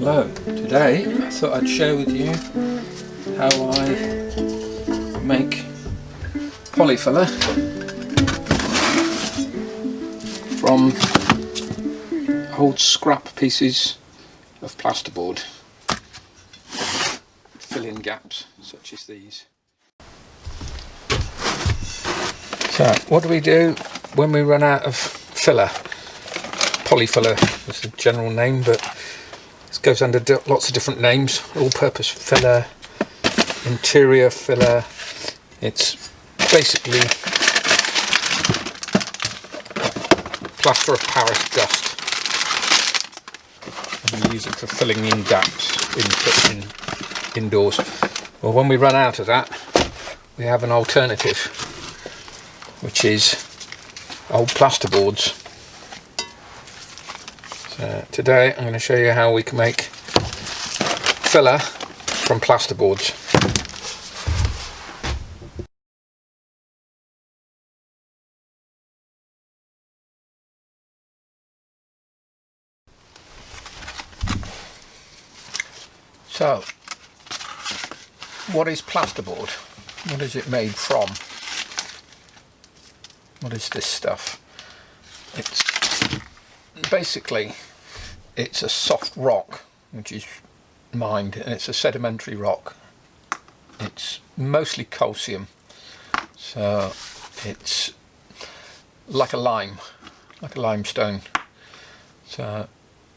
Hello, today I thought I'd share with you how I make polyfiller from old scrap pieces of plasterboard, fill in gaps such as these. So what do we do when we run out of filler? Polyfiller is the general name, but it goes under lots of different names. All-purpose filler, interior filler. It's basically plaster of Paris dust, and we use it for filling in gaps in indoors. Well, when we run out of that, we have an alternative, which is old plasterboards. So today I'm going to show you how we can make filler from plasterboards. So, what is plasterboard? What is it made from? What is this stuff? It's basically, it's a soft rock which is mined, and it's a sedimentary rock. It's mostly calcium, so it's like a limestone. So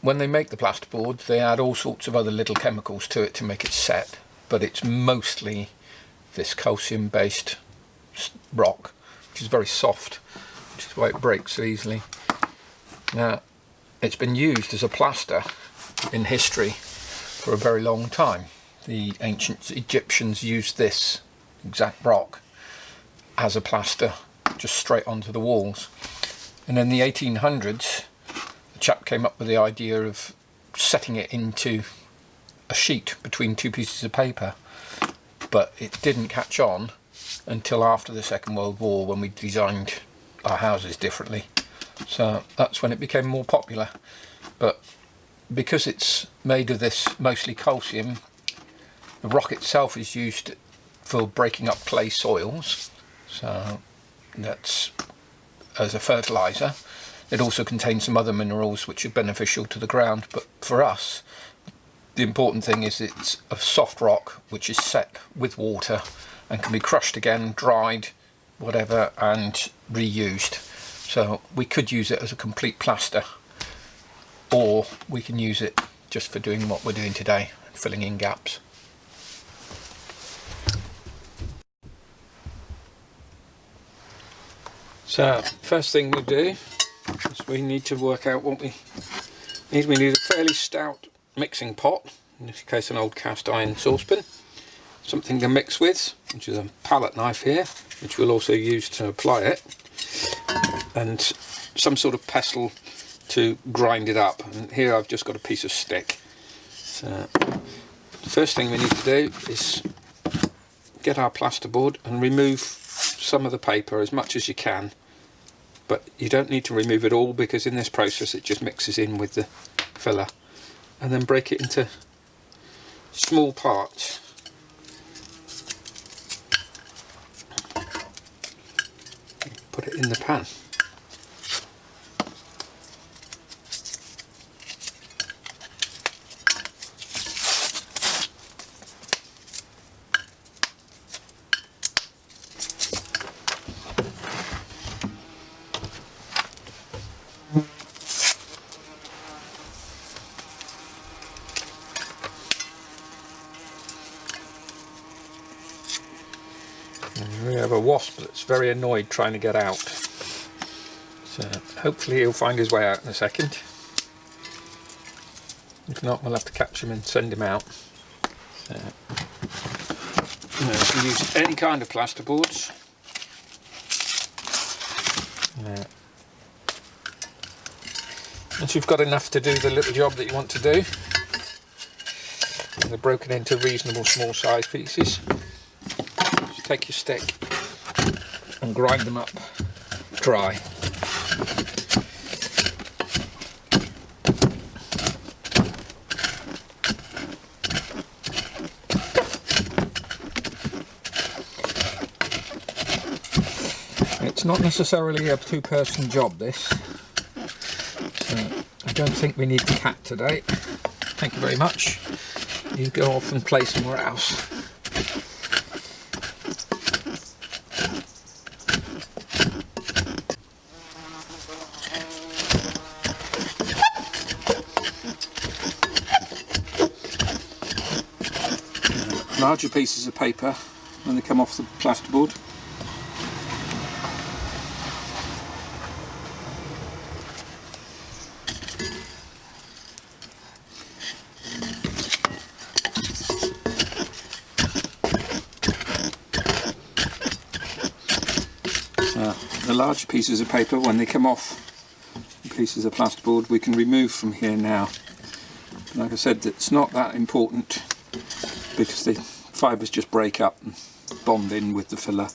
when they make the plasterboard, they add all sorts of other little chemicals to it to make it set, but it's mostly this calcium based rock, which is very soft, which is why it breaks so easily. Now, it's been used as a plaster in history for a very long time. The ancient Egyptians used this exact rock as a plaster, just straight onto the walls. And in the 1800s, a chap came up with the idea of setting it into a sheet between two pieces of paper, but it didn't catch on until after the Second World War, when we designed our houses differently. So that's when it became more popular. But because it's made of this mostly calcium, the rock itself is used for breaking up clay soils, so that's as a fertilizer. It also contains some other minerals which are beneficial to the ground, but for us the important thing is it's a soft rock which is set with water and can be crushed again, dried, whatever, and reused. So we could use it as a complete plaster, or we can use it just for doing what we're doing today, filling in gaps. So first thing we do is we need to work out what we need. We need a fairly stout mixing pot, in this case an old cast iron saucepan, something to mix with, which is a palette knife here, which we'll also use to apply it, and some sort of pestle to grind it up. And here I've just got a piece of stick. So the first thing we need to do is get our plasterboard and remove some of the paper as much as you can, but you don't need to remove it all, because in this process it just mixes in with the filler. And then break it into small parts. Put it in the pan. We have a wasp that's very annoyed trying to get out, so hopefully he'll find his way out in a second. If not, we'll have to catch him and send him out. So, you can use any kind of plasterboards. Once you've got enough to do the little job that you want to do, they're broken into reasonable small size pieces. Just take your stick and grind them up dry. not necessarily a two-person job, this. So I don't think we need the cat today. Thank you very much. You go off and play somewhere else. Larger pieces of paper when they come off the plasterboard. The large pieces of paper, when they come off the pieces of plasterboard, we can remove from here now. Like I said, it's not that important because the fibres just break up and bond in with the filler.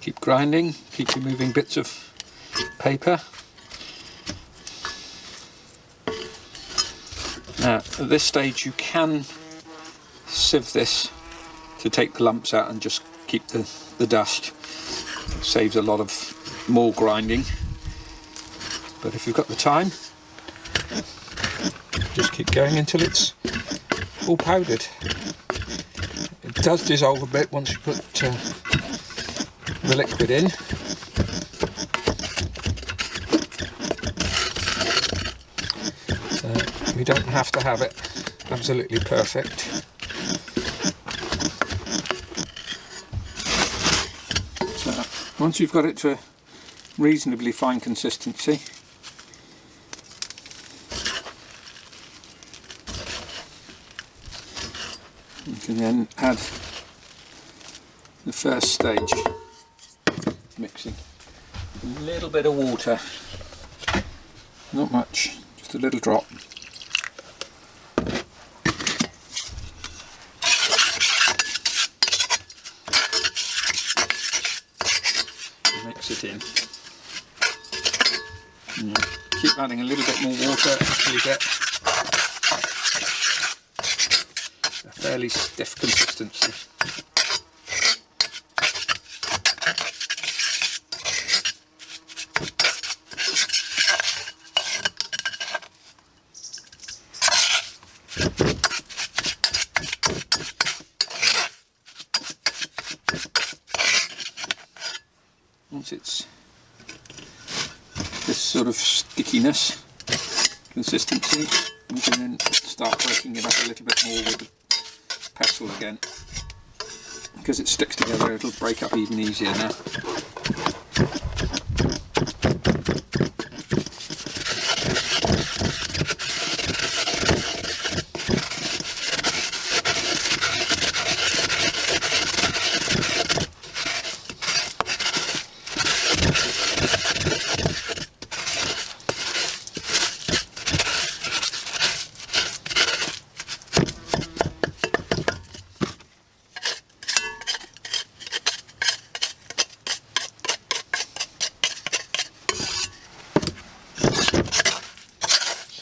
Keep grinding, keep removing bits of paper. Now at this stage you can sieve this to take the lumps out and just keep the dust. It saves a lot of more grinding, but if you've got the time, just keep going until it's all powdered. It does dissolve a bit once you put the liquid in. So we don't have to have it absolutely perfect. So once you've got it to a reasonably fine consistency, you can then add the first stage, mixing a little bit of water, not much, just a little drop. Mix it in. And keep adding a little bit more water until you get a fairly stiff consistency. Once it's this sort of stickiness consistency, we can then start breaking it up a little bit more with the pestle again. Because it sticks together, it'll break up even easier now.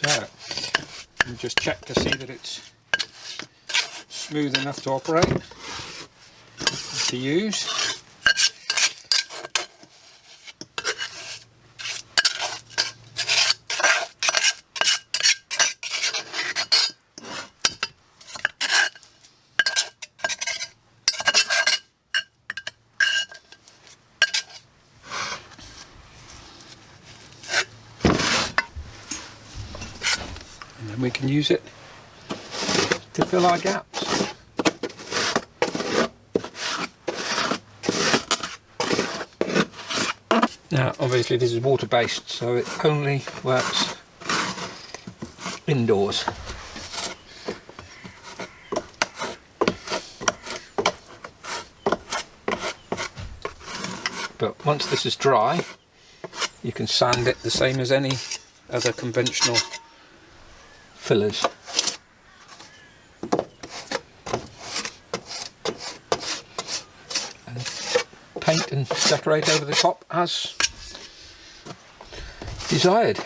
So, just check to see that it's smooth enough to operate, to use. we can use it to fill our gaps. Now obviously this is water based, so it only works indoors. But once this is dry, you can sand it the same as any other conventional fillers. And paint and decorate over the top as desired.